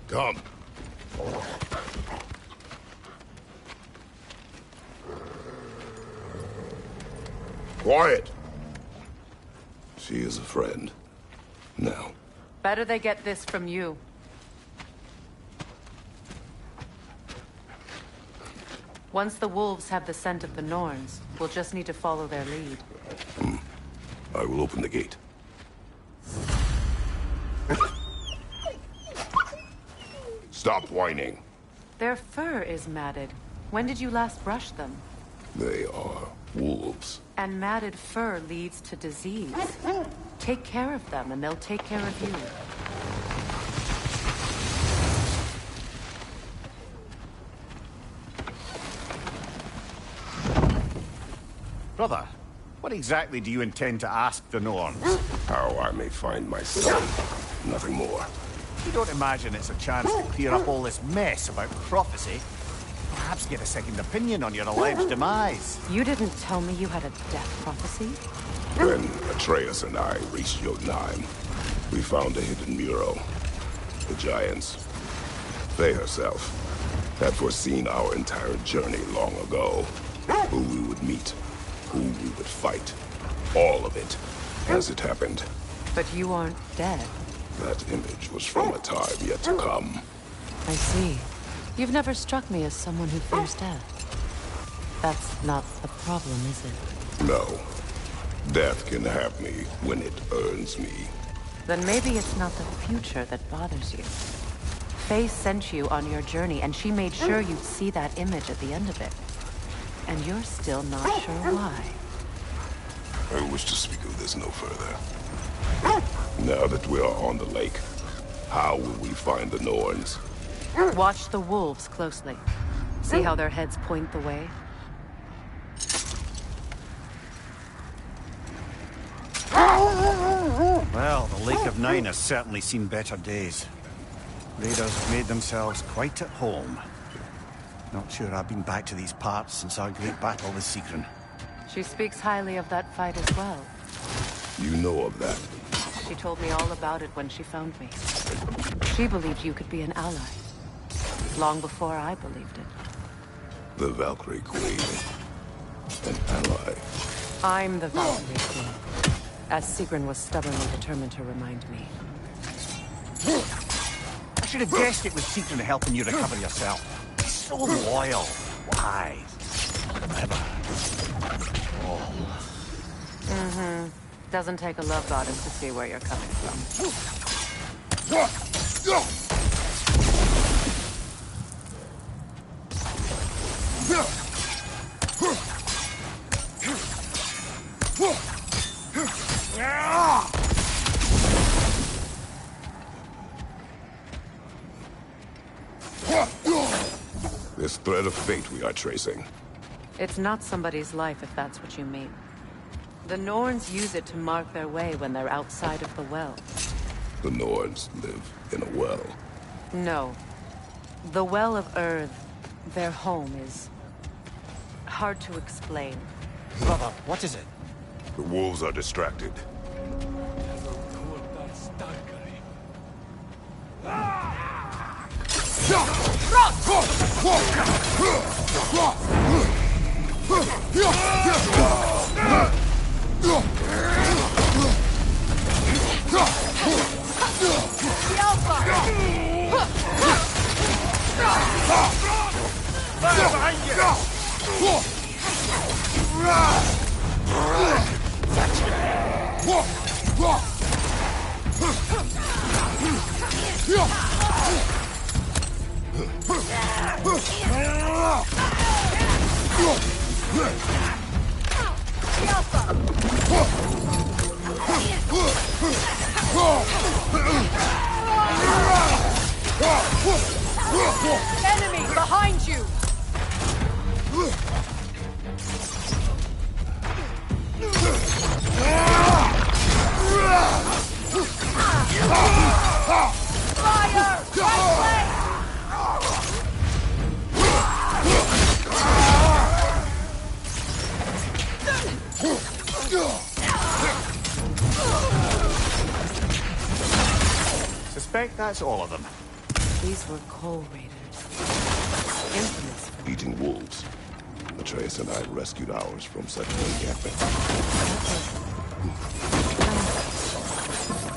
Come. Quiet. She is a friend. Now. Better they get this from you. Once the wolves have the scent of the Norns, we'll just need to follow their lead. I will open the gate. Stop whining. Their fur is matted. When did you last brush them? They are wolves. And matted fur leads to disease. Take care of them, and they'll take care of you. Brother, what exactly do you intend to ask the Norns? How I may find my son. Nothing more. You don't imagine it's a chance to clear up all this mess about prophecy? Perhaps get a second opinion on your alleged demise. You didn't tell me you had a death prophecy? When Atreus and I reached Jotunheim, we found a hidden mural. The Giants, Faye herself, had foreseen our entire journey long ago. Who we would meet, who we would fight. All of it, as it happened. But you aren't dead. That image was from a time yet to come. I see. You've never struck me as someone who fears death. That's not the problem, is it? No. Death can have me when it earns me. Then maybe it's not the future that bothers you. Faye sent you on your journey, and she made sure you'd see that image at the end of it. And you're still not sure why. I wish to speak of this no further. Now that we are on the lake, how will we find the Norns? Watch the wolves closely. See how their heads point the way? Well, the Lake of Nine has certainly seen better days. Raiders have made themselves quite at home. Not sure I've been back to these parts since our great battle with Sigrun. She speaks highly of that fight as well. You know of that? She told me all about it when she found me. She believed you could be an ally. Long before I believed it. The Valkyrie Queen. An ally. I'm the Valkyrie Queen. As Sigrun was stubbornly determined to remind me. I should have guessed it was Sigrun helping you recover yourself. So loyal. Wise. Clever. Oh. Mm-hmm. Doesn't take a love goddess to see where you're coming from. This thread of fate we are tracing. It's not somebody's life, if that's what you mean. The Norns use it to mark their way when they're outside of the well. The Norns live in a well. No. The Well of Earth, their home, is hard to explain. Brother, what is it? The wolves are distracted. Enemy behind you! Fire! Suspect that's all of them. These were Coal Raiders. Infamous. Eating wolves. Atreus and I rescued ours from such an encampment.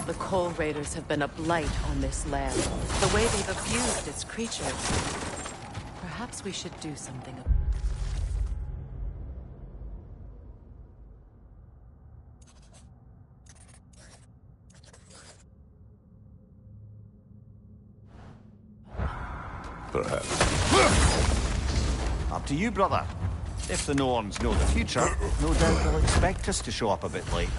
The Coal Raiders have been a blight on this land. The way they've abused its creatures. Perhaps we should do something about it. Perhaps. Up to you, brother. If the Norns know the future, no doubt they'll expect us to show up a bit late.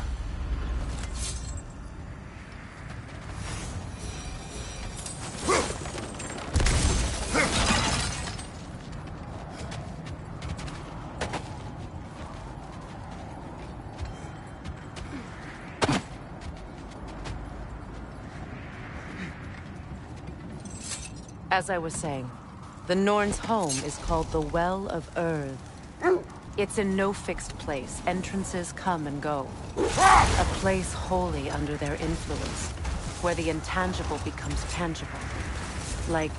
As I was saying, the Norns' home is called the Well of Earth. It's in no fixed place. Entrances come and go. A place wholly under their influence, where the intangible becomes tangible. Like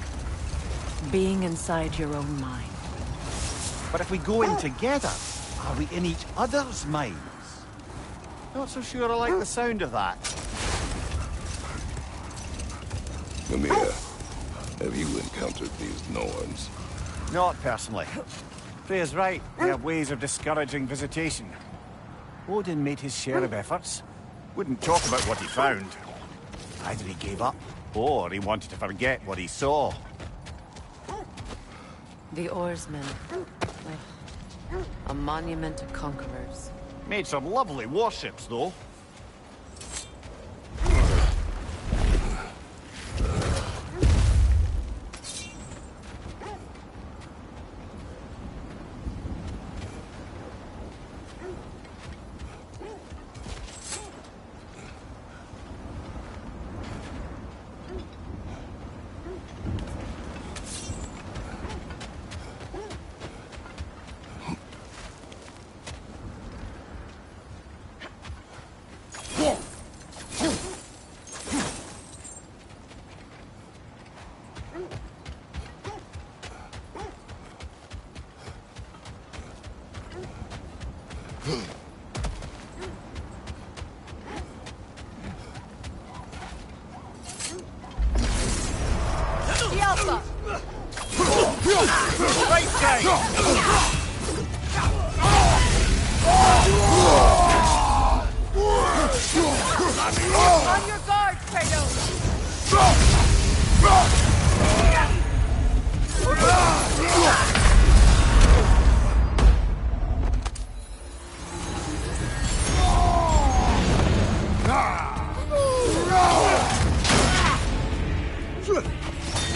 being inside your own mind. But if we go in together, are we in each other's minds? Not so sure I like the sound of that. Mimir, have you encountered these Norns? Not personally. Freya's right. They have ways of discouraging visitation. Odin made his share of efforts. Wouldn't talk about what he found. Either he gave up, or he wanted to forget what he saw. The oarsmen. Like a monument to conquerors. Made some lovely warships, though. On your guard, Kratos!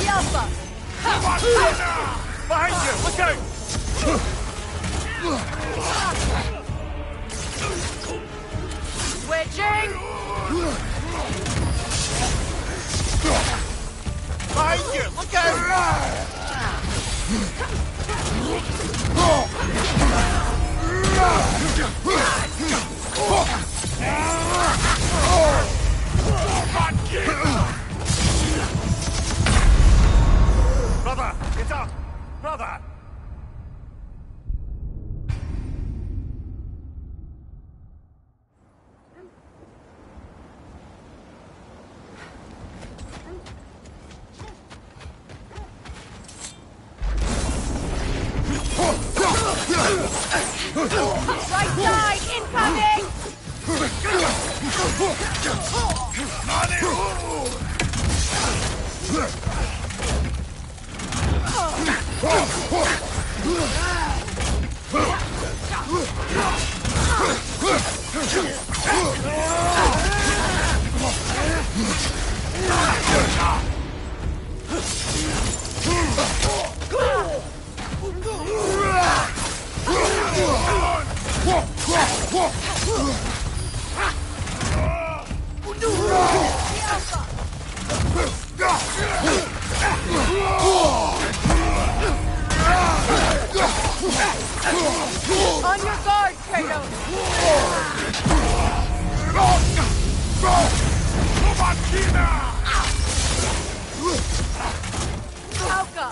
Alpha! Behind you! Look out! Switching! Behind you! Look Brother, get up! Brother! Right side, incoming! On your guard, Kratos! Alka!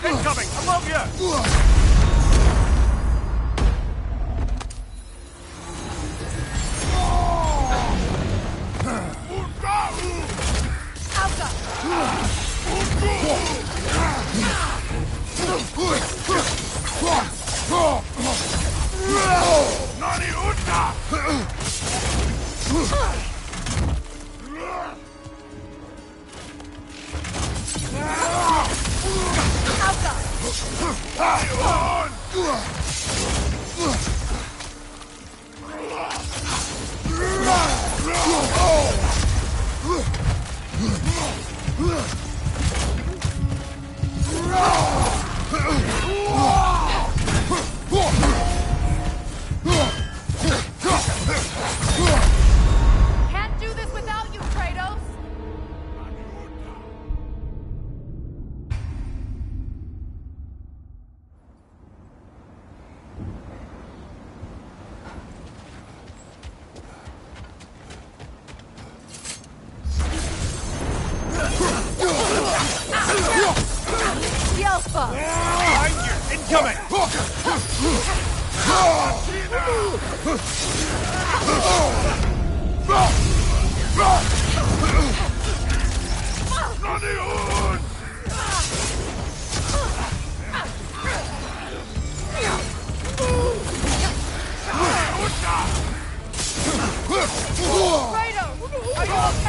Incoming! Above you! Can't do this without you, Kratos! Alpha! Behind you! Incoming! Are you okay?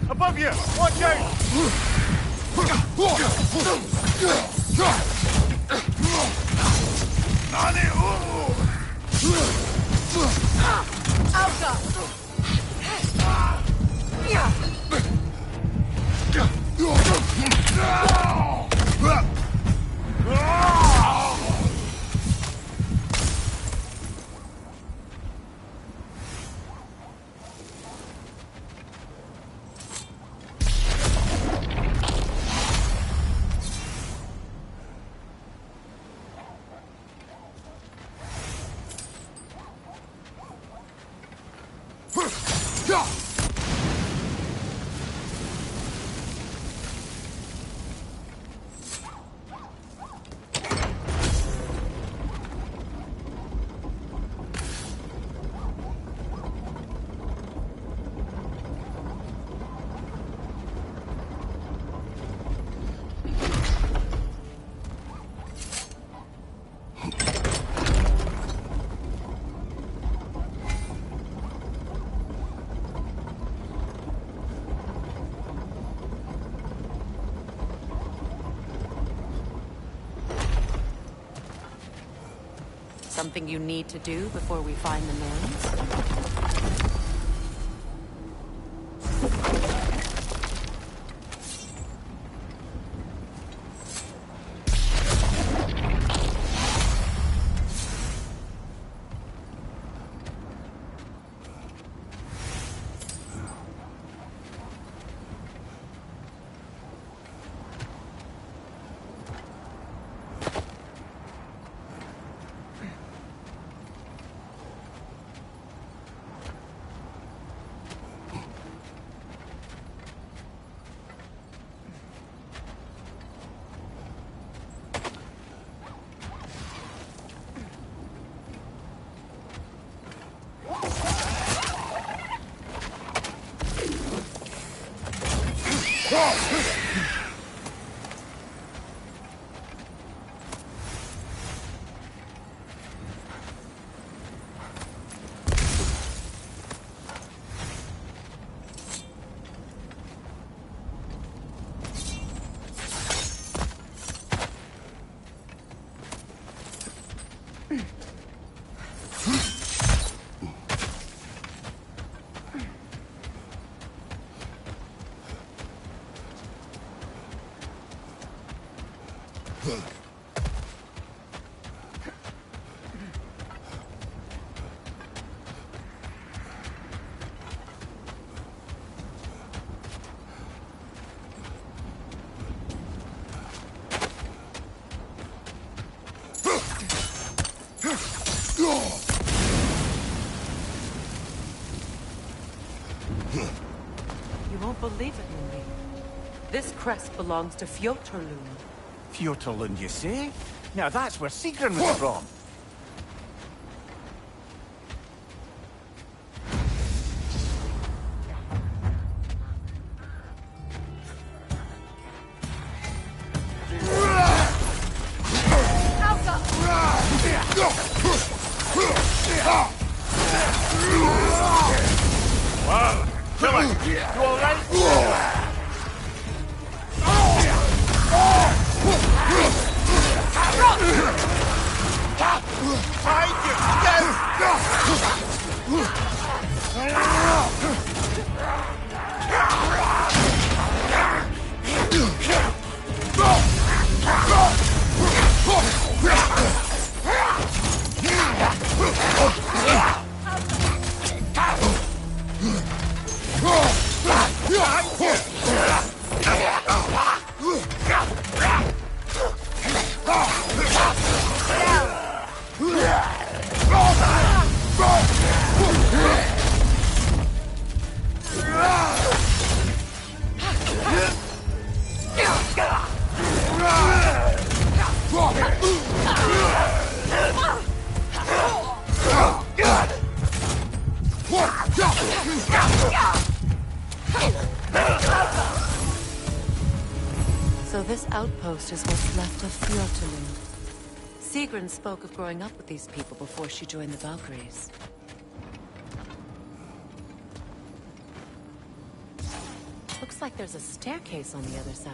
Above you! Watch out! Something you need to do before we find the Norns? You won't believe it, Mindy. This crest belongs to Fjotorlund. Fjotorlund, you say? Now that's where Sigrun was from. Wow, killer, you all right? Find you! So this outpost is what's left of Fjortulund. Sigrun spoke of growing up with these people before she joined the Valkyries. Looks like there's a staircase on the other side.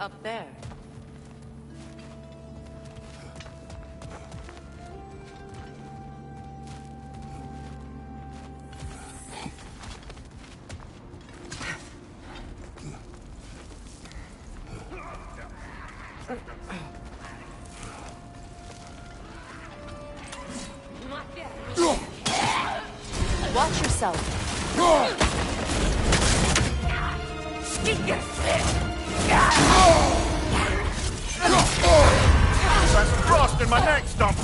Up there. Watch yourself. That's frost in my neck stump.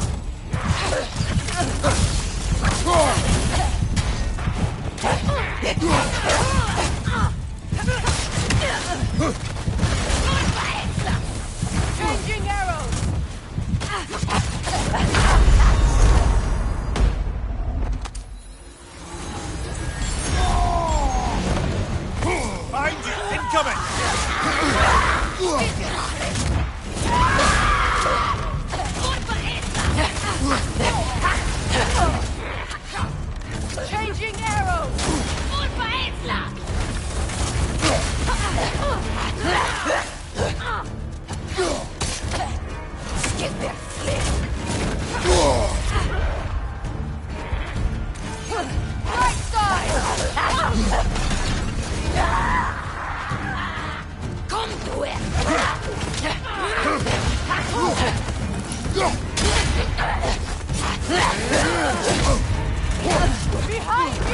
Changing arrows! Behind you! Incoming! Changing arrows! Get their right side! Come to it! behind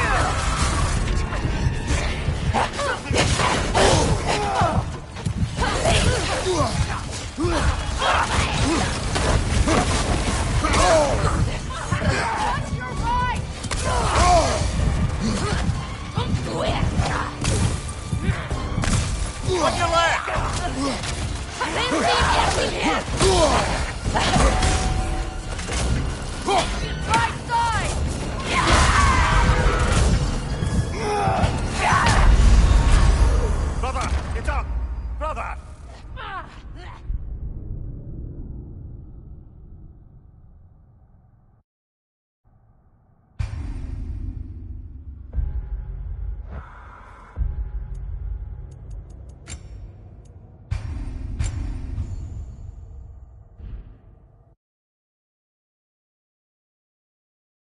On your left! you!